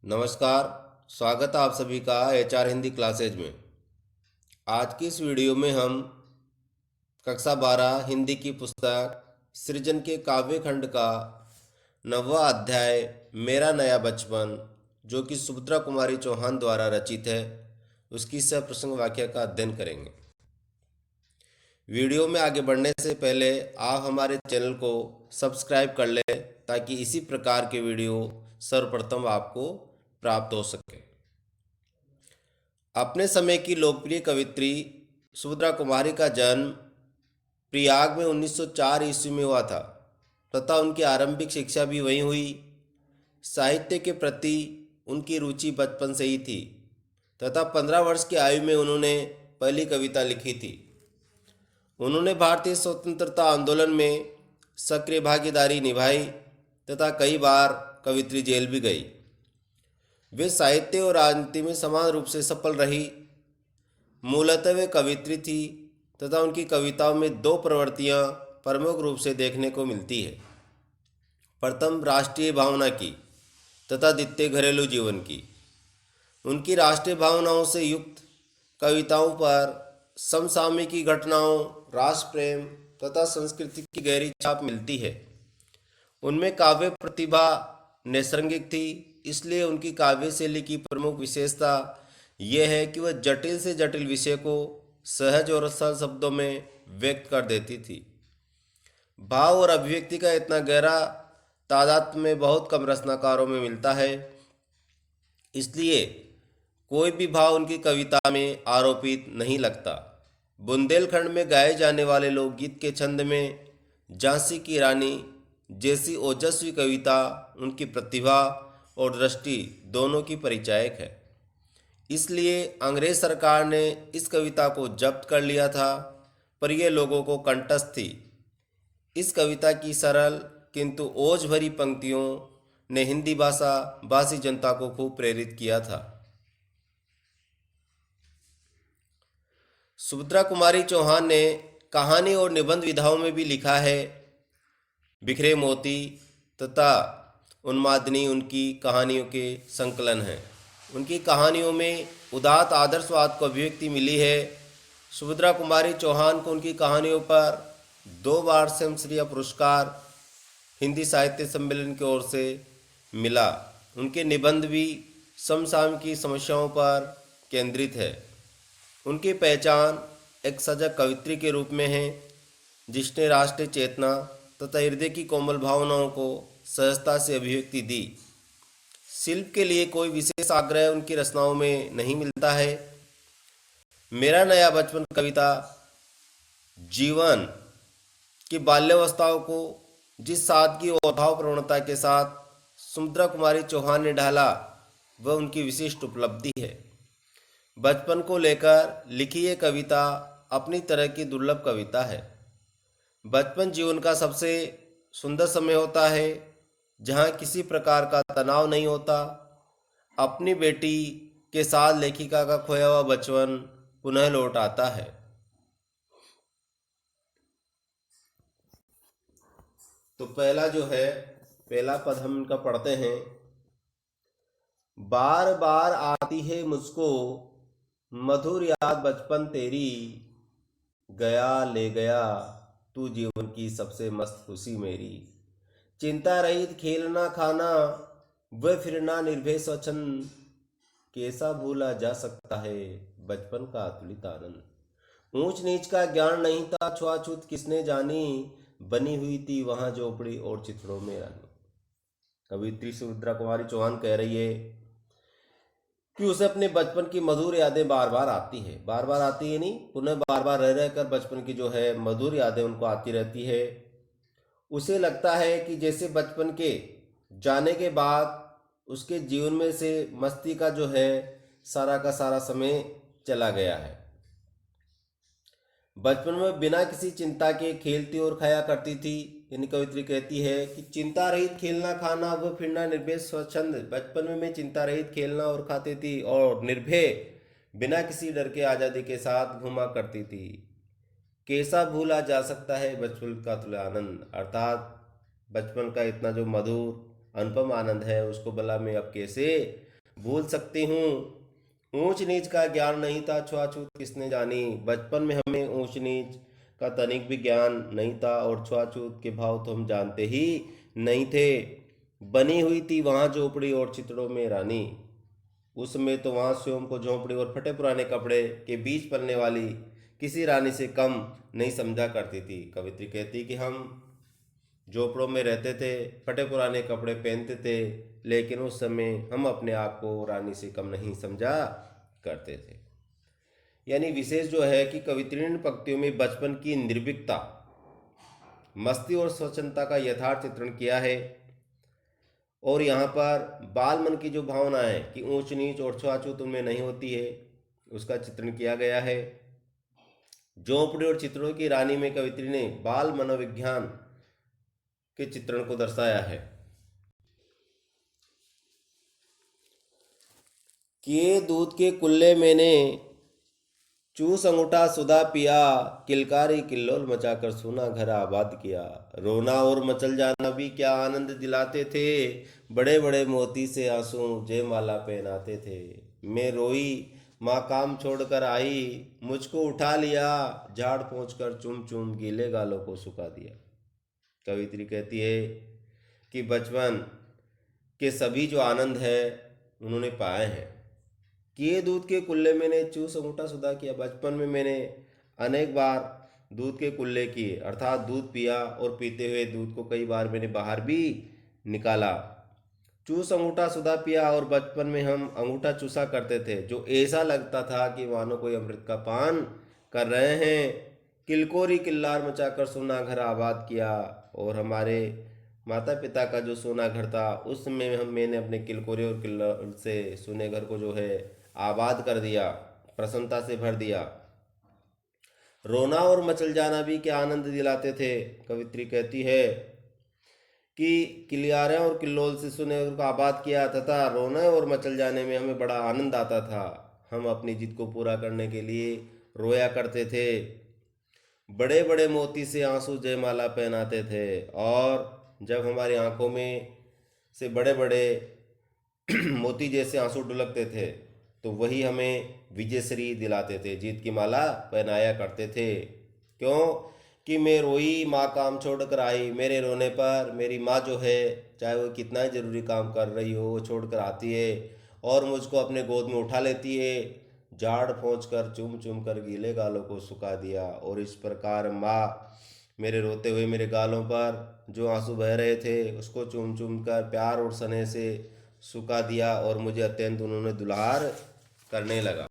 नमस्कार। स्वागत है आप सभी का एचआर हिंदी क्लासेज में। आज की इस वीडियो में हम कक्षा 12 हिंदी की पुस्तक सृजन के काव्य खंड का 9वां अध्याय मेरा नया बचपन, जो कि सुभद्रा कुमारी चौहान द्वारा रचित है, उसकी सप्रसंग वाक्य का अध्ययन करेंगे। वीडियो में आगे बढ़ने से पहले आप हमारे चैनल को सब्सक्राइब कर लें ताकि इसी प्रकार के वीडियो सर्वप्रथम आपको प्राप्त हो सके। अपने समय की लोकप्रिय कवित्री सुभद्रा कुमारी का जन्म प्रयाग में 1904 ईस्वी में हुआ था तथा उनकी आरंभिक शिक्षा भी वहीं हुई। साहित्य के प्रति उनकी रुचि बचपन से ही थी तथा 15 वर्ष की आयु में उन्होंने पहली कविता लिखी थी। उन्होंने भारतीय स्वतंत्रता आंदोलन में सक्रिय भागीदारी निभाई तथा कई बार कवित्री जेल भी गई। वे साहित्य और राजनीति में समान रूप से सफल रही। मूलतः वे कवित्री थी तथा उनकी कविताओं में दो प्रवृत्तियां प्रमुख रूप से देखने को मिलती है। प्रथम राष्ट्रीय भावना की तथा द्वितीय घरेलू जीवन की। उनकी राष्ट्रीय भावनाओं से युक्त कविताओं पर समसामयिक घटनाओं, राष्ट्र प्रेम तथा संस्कृति की गहरी छाप मिलती है। उनमें काव्य प्रतिभा नैसर्गिक थी, इसलिए उनकी काव्य शैली की प्रमुख विशेषता यह है कि वह जटिल से जटिल विषय को सहज और सरल शब्दों में व्यक्त कर देती थी। भाव और अभिव्यक्ति का इतना गहरा तादात्म्य में बहुत कम रचनाकारों में मिलता है, इसलिए कोई भी भाव उनकी कविता में आरोपित नहीं लगता। बुंदेलखंड में गाए जाने वाले लोकगीत के छंद में झांसी की रानी जैसी ओजस्वी कविता उनकी प्रतिभा और दृष्टि दोनों की परिचायक है। इसलिए अंग्रेज सरकार ने इस कविता को जब्त कर लिया था, पर यह लोगों को कंटस्थ थी। इस कविता की सरल किंतु ओज भरी पंक्तियों ने हिंदी भाषा भाषी जनता को खूब प्रेरित किया था। सुभद्रा कुमारी चौहान ने कहानी और निबंध विधाओं में भी लिखा है। बिखरे मोती तथा उन्मादनी उनकी कहानियों के संकलन हैं। उनकी कहानियों में उदात्त आदर्शवाद को अभिव्यक्ति मिली है। सुभद्रा कुमारी चौहान को उनकी कहानियों पर 2 बार श्रीय पुरस्कार हिंदी साहित्य सम्मेलन की ओर से मिला। उनके निबंध भी समसामयिक समस्याओं पर केंद्रित है। उनकी पहचान एक सजग कवित्री के रूप में है, जिसने राष्ट्रीय चेतना तथा हृदय की कोमल भावनाओं को सहजता से अभिव्यक्ति दी। शिल्प के लिए कोई विशेष आग्रह उनकी रचनाओं में नहीं मिलता है। मेरा नया बचपन कविता जीवन की बाल्यावस्थाओं को जिस सादगी और भाव प्रवणता के साथ सुभद्रा कुमारी चौहान ने ढाला, वह उनकी विशिष्ट उपलब्धि है। बचपन को लेकर लिखी ये कविता अपनी तरह की दुर्लभ कविता है। बचपन जीवन का सबसे सुंदर समय होता है, जहाँ किसी प्रकार का तनाव नहीं होता। अपनी बेटी के साथ लेखिका का खोया हुआ बचपन पुनः लौट आता है। तो पहला पद हम इनका पढ़ते हैं। बार बार आती है मुझको मधुर याद बचपन तेरी, गया ले गया तू जीवन की सबसे मस्त खुशी मेरी। चिंता रहित खेलना खाना वह फिरना निर्भय स्वच्छंद, कैसा भूला जा सकता है बचपन का अतुलित आनंद। ऊंच नीच का ज्ञान नहीं था, छुआछूत किसने जानी, बनी हुई थी वहां झोपड़ी और चिथड़ों में रानी। कवित्री सुभद्रा कुमारी चौहान कह रही है कि उसे अपने बचपन की मधुर यादें बार बार आती है नहीं, पुनः बार बार रह रहकर बचपन की जो है मधुर यादें उनको आती रहती है। उसे लगता है कि जैसे बचपन के जाने के बाद उसके जीवन में से मस्ती का जो है सारा का सारा समय चला गया है। बचपन में बिना किसी चिंता के खेलती और खाया करती थी। यानी कवित्री कहती है कि चिंता रहित खेलना खाना व फिरना निर्भय स्वच्छंद। बचपन में मैं चिंता रहित खेलना और खाती थी और निर्भय बिना किसी डर के आज़ादी के साथ घूमा करती थी। कैसा भूला जा सकता है बचपन का तुल्य आनंद, अर्थात बचपन का इतना जो मधुर अनुपम आनंद है उसको भला मैं अब कैसे भूल सकती हूँ। ऊंच नीच का ज्ञान नहीं था, छुआछूत किसने जानी। बचपन में हमें ऊंच नीच का तनिक भी ज्ञान नहीं था और छुआछूत के भाव तो हम जानते ही नहीं थे। बनी हुई थी वहाँ झोपड़ी और चितड़ों में रानी। उस समय तो वहाँ स्वयं को झोंपड़ी और फटे पुराने कपड़े के बीच पलने वाली किसी रानी से कम नहीं समझा करती थी। कवित्री कहती कि हम झोपड़ों में रहते थे, फटे पुराने कपड़े पहनते थे, लेकिन उस समय हम अपने आप को रानी से कम नहीं समझा करते थे। यानी विशेष जो है कि कवित्री ने इन पंक्तियों में बचपन की निर्भीकता, मस्ती और स्वच्छंदता का यथार्थ चित्रण किया है। और यहाँ पर बाल मन की जो भावना है कि ऊंच नीच और छुआछूत उनमें नहीं होती है, उसका चित्रण किया गया है। झोंपड़ी और चित्रों की रानी में कवित्री ने बाल मनोविज्ञान के चित्रण को दर्शाया है। किए दूध के कुल्ले मैंने चूस अंगूठा सुधा पिया, किलकारी किल्लोल मचाकर सोना घर आबाद किया। रोना और मचल जाना भी क्या आनंद दिलाते थे, बड़े बड़े मोती से आंसू जयमाला पहनाते थे। मैं रोई, माँ काम छोड़कर आई, मुझको उठा लिया, झाड़ पोंछ कर चुम चुम गीले गालों को सुखा दिया। कवित्री कहती है कि बचपन के सभी जो आनंद है उन्होंने पाए हैं। किए दूध के कुल्ले मैंने चूस अंगूठा सुधा किया। बचपन में मैंने अनेक बार दूध के कुल्ले किए, अर्थात दूध पिया और पीते हुए दूध को कई बार मैंने बाहर भी निकाला। चूस अंगूठा सुधा पिया, और बचपन में हम अंगूठा चूसा करते थे जो ऐसा लगता था कि मानो कोई अमृत का पान कर रहे हैं। किलकोरी किल्लार मचाकर सोना घर आबाद किया, और हमारे माता पिता का जो सोना घर था उसमें मैंने अपने किलकोरे और किल्लार से सोने घर को जो है आबाद कर दिया, प्रसन्नता से भर दिया। रोना और मचल जाना भी क्या आनंद दिलाते थे। कवित्री कहती है कि किलियारे और किल्लोल से सोने घर को आबाद किया तथा रोने और मचल जाने में हमें बड़ा आनंद आता था। हम अपनी जिद को पूरा करने के लिए रोया करते थे, बड़े बड़े मोती से आंसू जयमाला पहनाते थे, और जब हमारी आंखों में से बड़े बड़े मोती जैसे आंसू ढुलकते थे तो वही हमें विजयश्री दिलाते थे, जीत की माला पहनाया करते थे। क्यों कि मैं रोई, माँ काम छोड़ कर आई। मेरे रोने पर मेरी माँ जो है, चाहे वो कितना ही ज़रूरी काम कर रही हो, वो छोड़ कर आती है और मुझको अपने गोद में उठा लेती है, झाड़ पोंछ कर चूम चूम कर गीले गालों को सुखा दिया। और इस प्रकार माँ मेरे रोते हुए मेरे गालों पर जो आंसू बह रहे थे उसको चूम चूम कर प्यार और स्नेह से सुखा दिया, और मुझे अत्यंत उन्होंने दुलार करने लगा।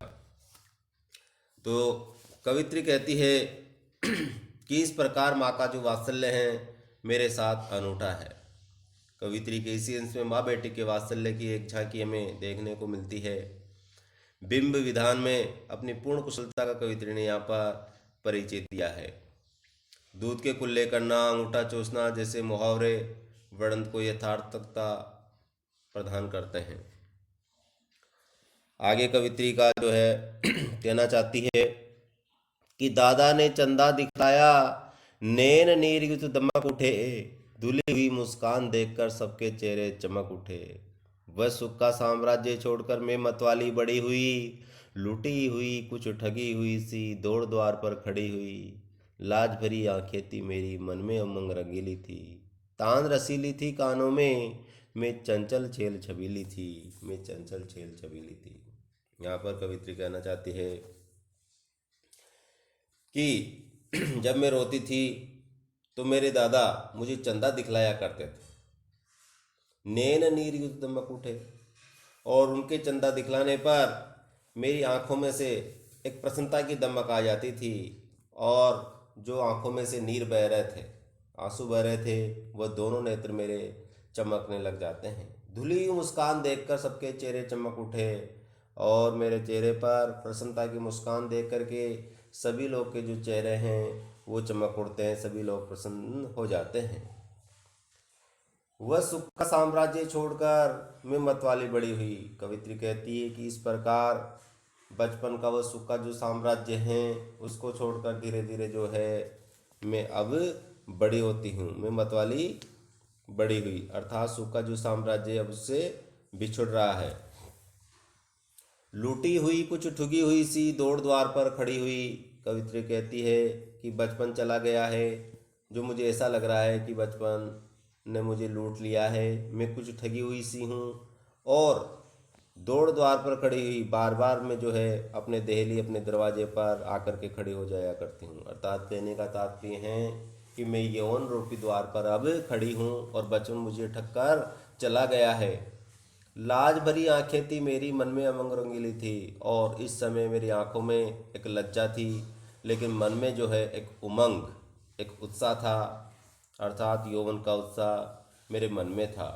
तो कवित्री कहती है कि इस प्रकार माँ का जो वात्सल्य है मेरे साथ अनूठा है। कवित्री के इसी अंश में माँ बेटी के वात्सल्य की एक झांकी हमें देखने को मिलती है। बिंब विधान में अपनी पूर्ण कुशलता का कवित्री ने यहाँ पर परिचय दिया है। दूध के कुल्ले करना, अंगूठा चूसना जैसे मुहावरे वर्णन को यथार्थकता प्रदान करते हैं। आगे कवित्री का जो है कहना चाहती है कि दादा ने चंदा दिखलाया, नैन नीर युत दमक उठे, धुली हुई मुस्कान देखकर सबके चेहरे चमक उठे। वह सुख का साम्राज्य छोड़कर मैं मतवाली बड़ी हुई, लुटी हुई कुछ ठगी हुई सी दौड़ द्वार पर खड़ी हुई। लाज भरी आंखें थी मेरी, मन में उमंग रंगीली थी, तान रसीली थी कानों में, मैं चंचल छेल छबीली थी, मैं चंचल छेल छबीली थी। यहाँ पर कवित्री कहना चाहती है कि जब मैं रोती थी तो मेरे दादा मुझे चंदा दिखलाया करते थे, नैन नीर युत दमक उठे, और उनके चंदा दिखलाने पर मेरी आंखों में से एक प्रसन्नता की दमक आ जाती थी, और जो आंखों में से नीर बह रहे थे, आंसू बह रहे थे, वह दोनों नेत्र मेरे चमकने लग जाते हैं। धुली हुई मुस्कान देखकर सबके चेहरे चमक उठे, और मेरे चेहरे पर प्रसन्नता की मुस्कान देख करके सभी लोग के जो चेहरे हैं वो चमक उठते हैं, सभी लोग प्रसन्न हो जाते हैं। वह सुख का साम्राज्य छोड़कर मैं मतवाली बड़ी हुई। कवित्री कहती है कि इस प्रकार बचपन का वह सुख का जो साम्राज्य है उसको छोड़कर धीरे धीरे जो है मैं अब बड़ी होती हूँ, मैं मतवाली बड़ी हुई, अर्थात सुख का जो साम्राज्य अब उससे बिछुड़ रहा है। लूटी हुई कुछ ठुगी हुई सी दौड़ द्वार पर खड़ी हुई। कवित्री कहती है कि बचपन चला गया है, जो मुझे ऐसा लग रहा है कि बचपन ने मुझे लूट लिया है। मैं कुछ ठगी हुई सी हूँ और दौड़ द्वार पर खड़ी हुई, बार बार मैं जो है अपने दहली अपने दरवाजे पर आकर के खड़ी हो जाया करती हूँ। अर्थात कहने का तात्पर्य है कि मैं यौन रूपी द्वार पर अब खड़ी हूँ और बचपन मुझे ठग कर चला गया है। लाज भरी आंखें थी मेरी, मन में उमंग रंगीली थी, और इस समय मेरी आंखों में एक लज्जा थी, लेकिन मन में जो है एक उमंग, एक उत्साह था। अर्थात यौवन का उत्साह मेरे मन में था।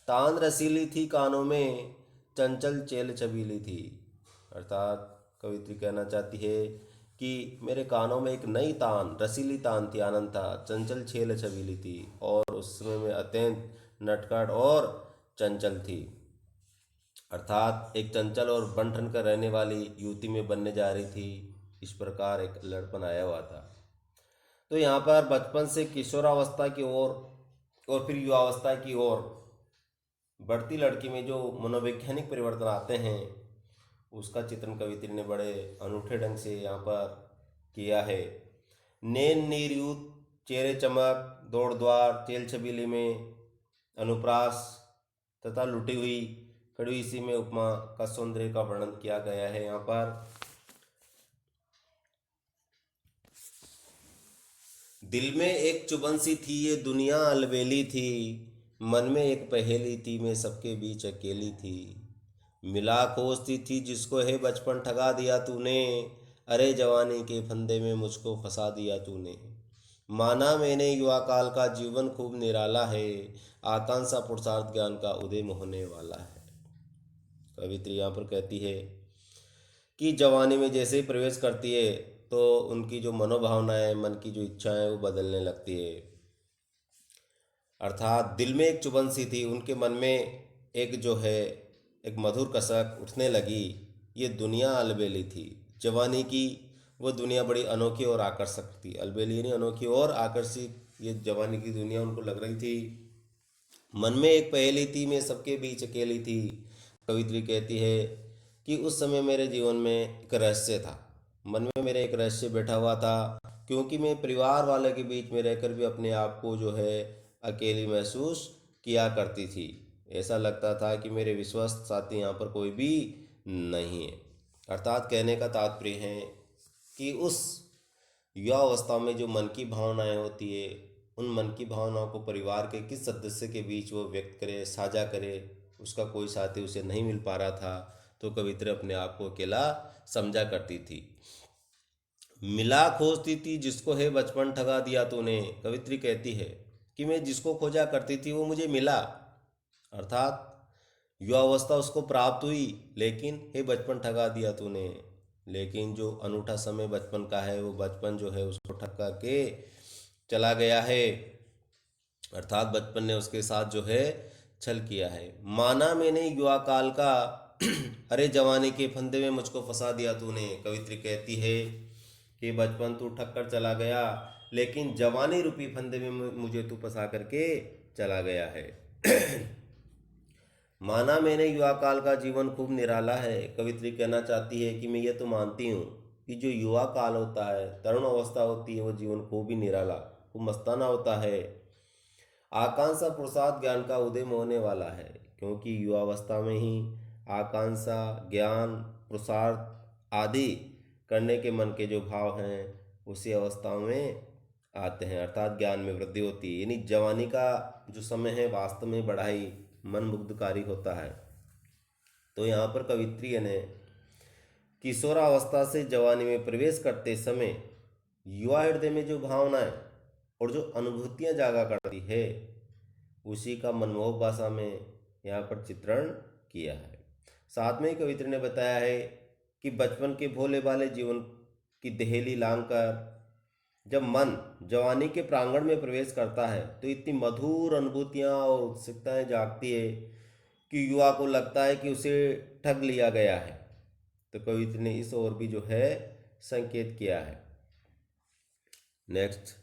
तान रसीली थी कानों में, चंचल चेल छबीली थी। अर्थात कवित्री कहना चाहती है कि मेरे कानों में एक नई तान, रसीली तान थी, आनंद था, चंचल छेल छबीली थी, और उस समय में अत्यंत नटखट और चंचल थी। अर्थात एक चंचल और बन ठन कर रहने वाली युवती में बनने जा रही थी। इस प्रकार एक लड़पन आया हुआ था। तो यहाँ पर बचपन से किशोरावस्था की ओर और फिर युवावस्था की ओर बढ़ती लड़की में जो मनोवैज्ञानिक परिवर्तन आते हैं, उसका चित्रण कवित्री ने बड़े अनूठे ढंग से यहाँ पर किया है। नैन नीरयूत, चेहरे चमक, दौड़ द्वार, चेल छबीली में अनुप्रास तथा लुटी हुई खड़ी इसी में उपमा का सौंदर्य का वर्णन किया गया है। यहाँ पर दिल में एक चुभन सी थी, ये दुनिया अलबेली थी, मन में एक पहेली थी, मैं सबके बीच अकेली थी। मिला खोजती थी जिसको है बचपन ठगा दिया तूने, अरे जवानी के फंदे में मुझको फंसा दिया तूने। माना मैंने युवा काल का जीवन खूब निराला है, आकांक्षा पुरुषार्थ ज्ञान का उदय होने वाला है। कवित्री यहाँ पर कहती है कि जवानी में जैसे ही प्रवेश करती है तो उनकी जो मनोभावनाएं, मन की जो इच्छाएं वो बदलने लगती है। अर्थात दिल में एक चुभन सी थी, उनके मन में एक जो है एक मधुर कसक उठने लगी। ये दुनिया अलबेली थी, जवानी की वो दुनिया बड़ी अनोखी और आकर्षक थी। अलबेली यानी अनोखी और आकर्षक, ये जवानी की दुनिया उनको लग रही थी। मन में एक पहेली थी, मैं सबके बीच अकेली थी। कवित्री कहती है कि उस समय मेरे जीवन में एक रहस्य था, मन में मेरे एक रहस्य बैठा हुआ था, क्योंकि मैं परिवार वाले के बीच में रहकर भी अपने आप को जो है अकेली महसूस किया करती थी। ऐसा लगता था कि मेरे विश्वस्त साथी यहाँ पर कोई भी नहीं है। अर्थात कहने का तात्पर्य है कि उस युवा अवस्था में जो मन की भावनाएं होती है, उन मन की भावनाओं को परिवार के किस सदस्य के बीच वो व्यक्त करे, साझा करे, उसका कोई साथी उसे नहीं मिल पा रहा था, तो कवित्री अपने आप को अकेला समझा करती थी। मिला खोजती थी जिसको है बचपन ठगा दिया तूने। कवित्री कहती है कि मैं जिसको खोजा करती थी वो मुझे मिला, अर्थात युवावस्था उसको प्राप्त हुई, लेकिन हे बचपन ठगा दिया तूने। लेकिन जो अनूठा समय बचपन का है, वो बचपन जो है उसको ठग के चला गया है। अर्थात बचपन ने उसके साथ जो है छल किया है। माना मैंने युवा काल का अरे जवानी के फंदे में मुझको फंसा दिया तूने। कवित्री कहती है कि बचपन तू ठग कर चला गया, लेकिन जवानी रूपी फंदे में मुझे तू फंसा करके चला गया है। माना मैंने युवा काल का जीवन खूब निराला है। कवित्री कहना चाहती है कि मैं ये तो मानती हूँ कि जो युवा काल होता है, तरुण अवस्था होती है, वो जीवन खूब ही निराला, खूब मस्ताना होता है। आकांक्षा पुरुषार्थ ज्ञान का उदय होने वाला है, क्योंकि युवावस्था में ही आकांक्षा, ज्ञान, पुरुषार्थ आदि करने के मन के जो भाव हैं उसी अवस्थाओं में आते हैं। अर्थात ज्ञान में वृद्धि होती है। यानी जवानी का जो समय है वास्तव में बड़ा ही मन मुग्धकारी होता है। तो यहाँ पर कवित्री ने किशोरावस्था से जवानी में प्रवेश करते समय युवा हृदय में जो भावनाएं और जो अनुभूतियां जागा करती है, उसी का मनमोहक भाषा में यहाँ पर चित्रण किया है। साथ में ही कवित्री ने बताया है कि बचपन के भोले भाले जीवन की दहेली लांग कर जब मन जवानी के प्रांगण में प्रवेश करता है तो इतनी मधुर अनुभूतियाँ और उत्सुकताएं जागती है कि युवा को लगता है कि उसे ठग लिया गया है। तो कवित्री ने इस ओर भी जो है संकेत किया है। नेक्स्ट,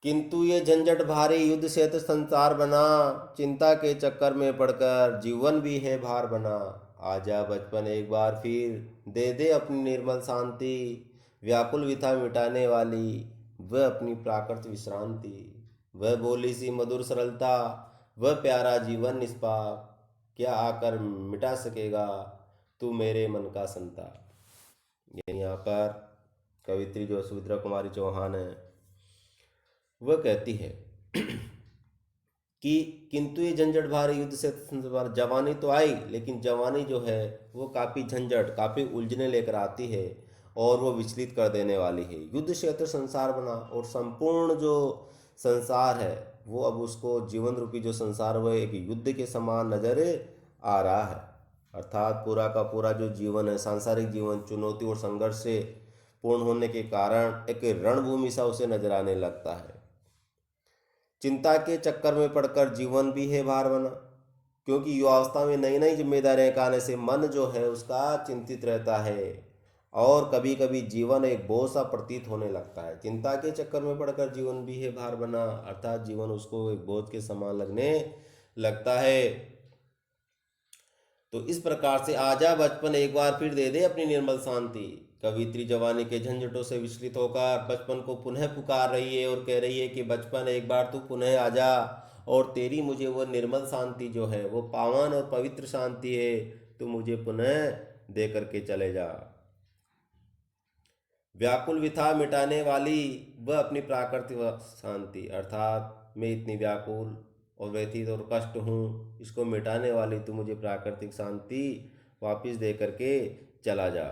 किंतु ये झंझट भारी, युद्ध से तो संसार बना, चिंता के चक्कर में पड़कर जीवन भी है भार बना। आजा बचपन एक बार फिर, दे दे अपनी निर्मल शांति, व्याकुल विथा मिटाने वाली वह अपनी प्राकृत विश्रांति। वह बोली सी मधुर सरलता, वह प्यारा जीवन निष्पाप, क्या आकर मिटा सकेगा तू मेरे मन का संताप। यानी यहाँ पर कवित्री जो सुभद्रा कुमारी चौहान है वह कहती है कि किंतु ये झंझट भारी, युद्ध से जवानी तो आई, लेकिन जवानी जो है वो काफ़ी झंझट, काफ़ी उलझने लेकर आती है और वो विचलित कर देने वाली है। युद्ध क्षेत्र संसार बना, और संपूर्ण जो संसार है वो अब उसको जीवन रूपी जो संसार वो एक युद्ध के समान नजर आ रहा है। अर्थात पूरा का पूरा जो जीवन है, सांसारिक जीवन, चुनौती और संघर्ष से पूर्ण होने के कारण एक रणभूमि सा उसे नजर आने लगता है। चिंता के चक्कर में पड़कर जीवन भी है भार बना, क्योंकि युवावस्था में नई नई जिम्मेदारियां के आने से मन जो है उसका चिंतित रहता है और कभी कभी जीवन एक बोझ सा प्रतीत होने लगता है। चिंता के चक्कर में पड़कर जीवन भी है भार बना, अर्थात जीवन उसको एक बोझ के समान लगने लगता है। तो इस प्रकार से आजा बचपन एक बार फिर, दे दे अपनी निर्मल शांति। कवित्री जवानी के झंझटों से विचलित होकर बचपन को पुनः पुकार रही है और कह रही है कि बचपन एक बार तू पुनः आजा, और तेरी मुझे वो निर्मल शांति जो है, वो पावन और पवित्र शांति है, तू मुझे पुनः दे करके चले जा। व्याकुल विथा मिटाने वाली वह अपनी प्राकृतिक शांति, अर्थात मैं इतनी व्याकुल और व्यथित और कष्ट हूँ, इसको मिटाने वाली तू मुझे प्राकृतिक शांति वापस दे करके चला जा।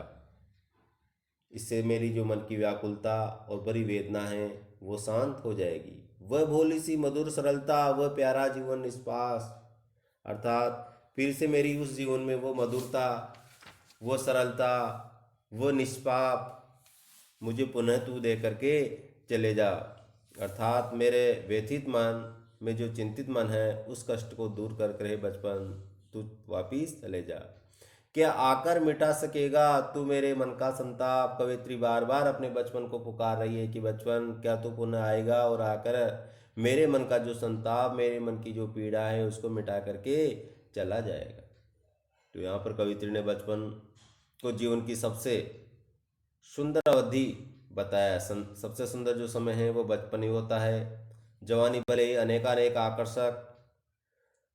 इससे मेरी जो मन की व्याकुलता और बड़ी वेदना है वो शांत हो जाएगी। वह भोली सी मधुर सरलता, वह प्यारा जीवन निष्पास, अर्थात फिर से मेरी उस जीवन में वो मधुरता, वो सरलता, वो निष्पाप मुझे पुनः तू दे करके चले जा। अर्थात मेरे व्यथित मन में जो चिंतित मन है उस कष्ट को दूर कर रहे बचपन, तू वापिस चले जा। क्या आकर मिटा सकेगा तू मेरे मन का संताप। कवित्री बार बार अपने बचपन को पुकार रही है कि बचपन क्या तू पुनः आएगा और आकर मेरे मन का जो संताप, मेरे मन की जो पीड़ा है उसको मिटा करके चला जाएगा। तो यहाँ पर कवित्री ने बचपन को जीवन की सबसे सुंदर अवधि बताया। सबसे सुंदर जो समय है वो बचपन ही होता है। जवानी भले ही अनेकानेक आकर्षक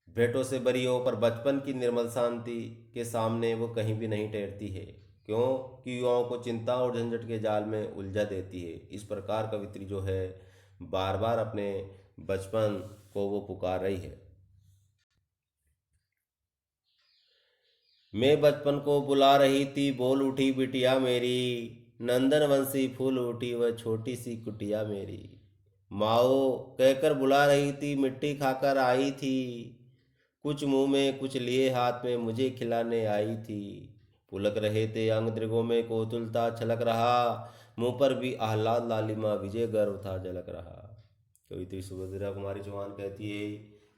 भेंटों से भरी हो, पर बचपन की निर्मल शांति के सामने वो कहीं भी नहीं ठहरती है। क्यों? कि युवाओं को चिंता और झंझट के जाल में उलझा देती है। इस प्रकार कवित्री जो है बार बार अपने बचपन को वो पुकार रही है। मैं बचपन को बुला रही थी, बोल उठी बिटिया मेरी, नंदन वंशी फूल उठी वह छोटी सी कुटिया मेरी। माओ कहकर बुला रही थी, मिट्टी खाकर आई थी, कुछ मुंह में कुछ लिए हाथ में मुझे खिलाने आई थी। पुलक रहे थे अंग दृगों में कोतुलता छलक रहा, मुंह पर भी आह्लाद लालिमा विजय गर्व था झलक रहा। कवित्री सुभद्रा कुमारी चौहान कहती है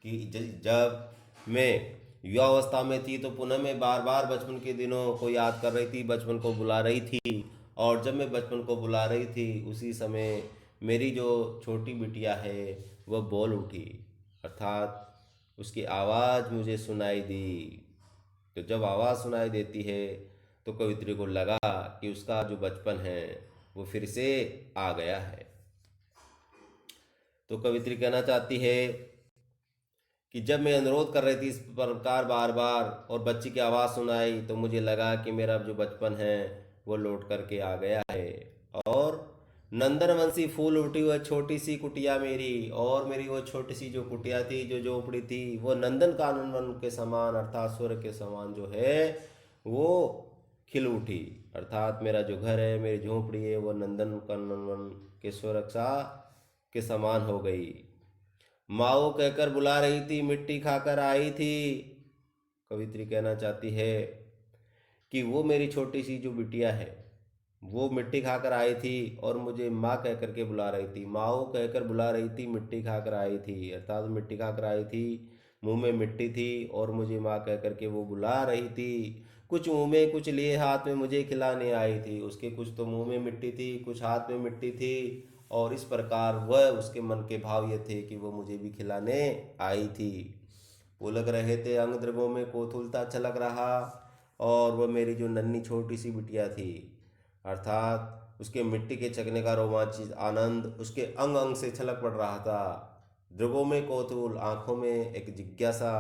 कि जब मैं युवावस्था में थी तो पुनः मैं बार बार बचपन के दिनों को याद कर रही थी, बचपन को बुला रही थी, और जब मैं बचपन को बुला रही थी उसी समय मेरी जो छोटी बिटिया है वह बोल उठी, अर्थात उसकी आवाज़ मुझे सुनाई दी। तो जब आवाज़ सुनाई देती है तो कवित्री को लगा कि उसका जो बचपन है वो फिर से आ गया है। तो कवित्री कहना चाहती है कि जब मैं अनुरोध कर रही थी इस प्रकार बार बार और बच्ची की आवाज़ सुनाई तो मुझे लगा कि मेरा जो बचपन है वो लौट करके आ गया है। और नंदनवंशी फूल उठी वह छोटी सी कुटिया मेरी, और मेरी वो छोटी सी जो कुटिया थी, जो झोपड़ी थी, वो नंदन कानन के समान, अर्थात स्वर्ग के समान जो है वो खिल उठी। अर्थात मेरा जो घर है, मेरी झोपड़ी है, वो नंदन कानन के स्वर्ग सा के समान हो गई। माओ कहकर बुला रही थी, मिट्टी खाकर आई थी। कवित्री कहना चाहती है कि वो मेरी छोटी सी जो बिटिया है वो मिट्टी खाकर आई थी और मुझे माँ कह करके बुला रही थी। माओ कहकर बुला रही थी, मिट्टी खाकर आई थी, अर्थात मिट्टी खाकर आई थी, मुंह में मिट्टी थी और मुझे माँ कह करके वो बुला रही थी। कुछ मुंह में कुछ लिए हाथ में मुझे खिलाने आई थी। उसके कुछ तो मुंह में मिट्टी थी, कुछ हाथ में मिट्टी थी, और इस प्रकार वह उसके मन के भाव ये थे कि वह मुझे भी खिलाने आई थी। पुलक रहे थे अंग द्रगों में कोथुलता छलक रहा, और वह मेरी जो नन्ही छोटी सी बिटिया थी, अर्थात उसके मिट्टी के चकने का रोमांचित आनंद उसके अंग अंग से छलक पड़ रहा था। द्रगों में कौतूहल, आंखों में एक जिज्ञासा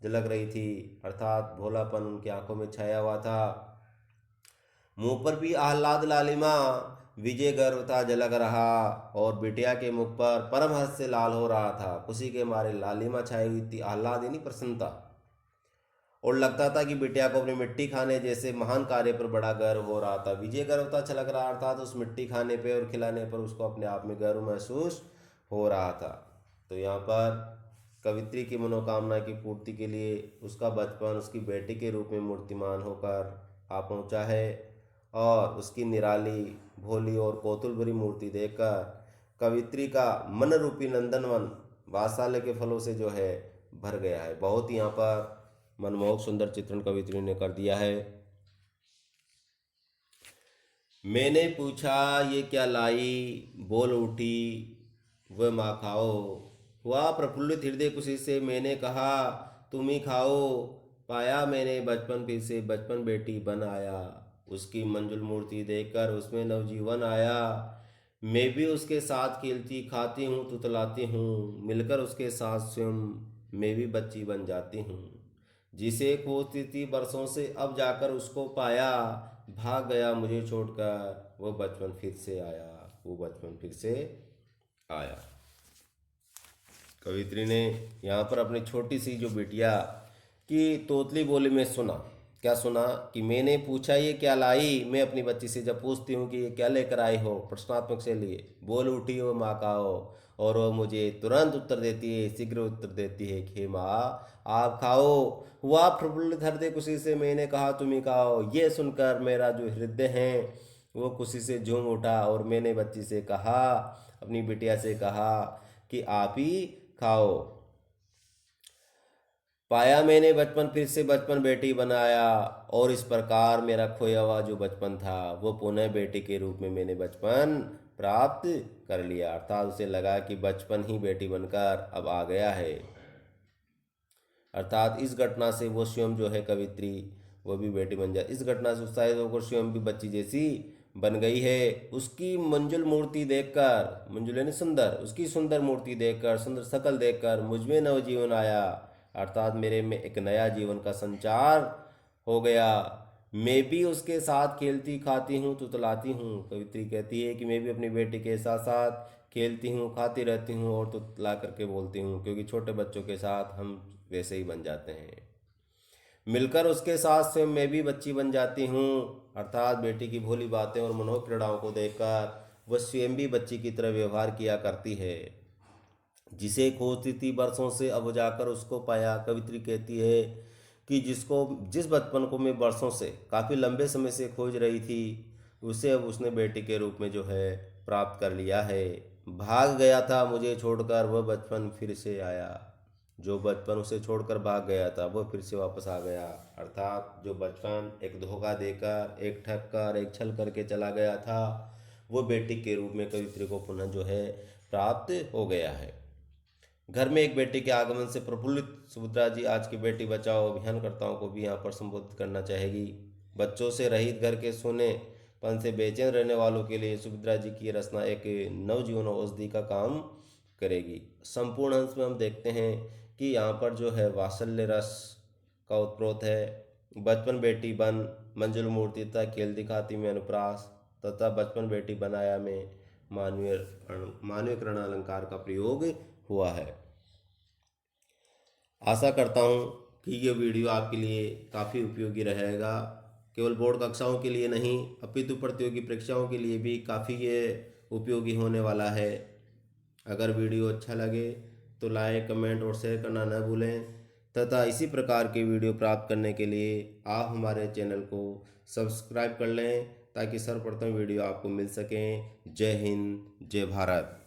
झलक रही थी, अर्थात भोलापन उनकी आंखों में छाया हुआ था। मुंह पर भी आह्लाद लालिमा, विजय गर्व था झलक रहा, और बिटिया के मुख पर परम हर्ष से लाल हो रहा था। खुशी के मारे लालिमा छाई हुई थी, आह्लाद यानी प्रसन्नता, और लगता था कि बिटिया को अपनी मिट्टी खाने जैसे महान कार्य पर बड़ा गर्व हो रहा था। विजय गर्व था छलक रहा, अर्थात उस मिट्टी खाने पे और खिलाने पर उसको अपने आप में गर्व महसूस हो रहा था। तो यहाँ पर कवित्री की मनोकामना की पूर्ति के लिए उसका बचपन उसकी बेटी के रूप में मूर्तिमान होकर आ पहुँचा है, और उसकी निराली, भोली और कौतूहल भरी मूर्ति देखकर कवित्री का मन रूपी नंदनवन वात्सल्य के फलों से जो है भर गया है। बहुत यहाँ पर मनमोहक सुंदर चित्रण कवित्री ने कर दिया है। मैंने पूछा ये क्या लाई, बोल उठी वह माँ खाओ। हुआ प्रफुल्लित हृदय खुशी से, मैंने कहा तुम ही खाओ। पाया मैंने बचपन फिर से, बचपन बेटी बन आया। उसकी मंजुल मूर्ति देखकर उसमें नवजीवन आया। मैं भी उसके साथ खेलती खाती हूँ तुतलाती हूँ, मिलकर उसके साथ स्वयं मैं भी बच्ची बन जाती हूँ। जिसे खोजती थी बरसों से अब जाकर उसको पाया, भाग गया मुझे छोड़कर वो बचपन फिर से आया, वो बचपन फिर से आया। कवित्री ने यहाँ पर अपनी छोटी सी जो बिटिया की तोतली बोली में सुना, क्या सुना कि मैंने पूछा ये क्या लाई। मैं अपनी बच्ची से जब पूछती हूँ कि ये क्या लेकर आई हो, प्रश्नात्मक से लिए, बोल उठी हो माँ खाओ, और वो मुझे तुरंत उत्तर देती है, शीघ्र उत्तर देती है कि माँ आप खाओ। हुआ प्रफुल्लित हृदय खुशी से, मैंने कहा तुम ही खाओ। ये सुनकर मेरा जो हृदय है वो खुशी से झूम उठा, और मैंने बच्ची से कहा, अपनी बिटिया से कहा कि आप ही खाओ। पाया मैंने बचपन फिर से, बचपन बेटी बनाया, और इस प्रकार मेरा खोया हुआ जो बचपन था वो पुनः बेटी के रूप में मैंने बचपन प्राप्त कर लिया। अर्थात उसे लगा कि बचपन ही बेटी बनकर अब आ गया है। अर्थात इस घटना से वो स्वयं जो है कवित्री वो भी बेटी बन जाए। इस घटना से उत्साहित होकर स्वयं भी बच्ची जैसी बन गई है। उसकी मंजुल मूर्ति देखकर, मंजुल यानी सुंदर, उसकी सुंदर मूर्ति देखकर, सुंदर शकल देखकर मुझ में नवजीवन आया, अर्थात मेरे में एक नया जीवन का संचार हो गया। मैं भी उसके साथ खेलती खाती हूँ तुतलाती हूँ। कवित्री कहती है कि मैं भी अपनी बेटी के साथ साथ खेलती हूँ, खाती रहती हूँ और तुतला करके बोलती हूँ, क्योंकि छोटे बच्चों के साथ हम वैसे ही बन जाते हैं। मिलकर उसके साथ स्वयं मैं भी बच्ची बन जाती हूँ, अर्थात बेटी की भोली बातें और मनोहर क्रीड़ाओं को देखकर वह स्वयं भी बच्ची की तरह व्यवहार किया करती है। जिसे खोजती थी बरसों से अब जाकर उसको पाया। कवित्री कहती है कि जिस बचपन को मैं बरसों से, काफ़ी लंबे समय से खोज रही थी, उसे अब उसने बेटी के रूप में जो है प्राप्त कर लिया है। भाग गया था मुझे छोड़कर वह बचपन फिर से आया। जो बचपन उसे छोड़कर भाग गया था वो फिर से वापस आ गया, अर्थात जो बचपन एक धोखा देकर, एक ठग कर, एक छल करके चला गया था, वो बेटी के रूप में कवित्री को पुनः जो है प्राप्त हो गया है। घर में एक बेटी के आगमन से प्रफुल्लित सुभद्रा जी आज की बेटी बचाओ अभियानकर्ताओं को भी यहाँ पर संबोधित करना चाहेगी। बच्चों से रहित घर के सोने पन से बेचैन रहने वालों के लिए सुभद्रा जी की रचना एक नवजीवन औषधि का काम करेगी। संपूर्ण अंश में हम देखते हैं कि यहाँ पर जो है वात्सल्य रस का उत्प्रोत है। बचपन बेटी बन, मंजुल मूर्ति तथा खेल दिखाती में अनुप्रास, तथा बचपन बेटी बनाया में मानवीकरण अलंकार का प्रयोग हुआ है। आशा करता हूँ कि ये वीडियो आपके लिए काफ़ी उपयोगी रहेगा। केवल बोर्ड कक्षाओं के लिए नहीं अपितु प्रतियोगी परीक्षाओं के लिए भी काफ़ी ये उपयोगी होने वाला है। अगर वीडियो अच्छा लगे तो लाइक, कमेंट और शेयर करना न भूलें, तथा इसी प्रकार के वीडियो प्राप्त करने के लिए आप हमारे चैनल को सब्सक्राइब कर लें ताकि सर्वप्रथम वीडियो आपको मिल सकें। जय हिंद, जय भारत।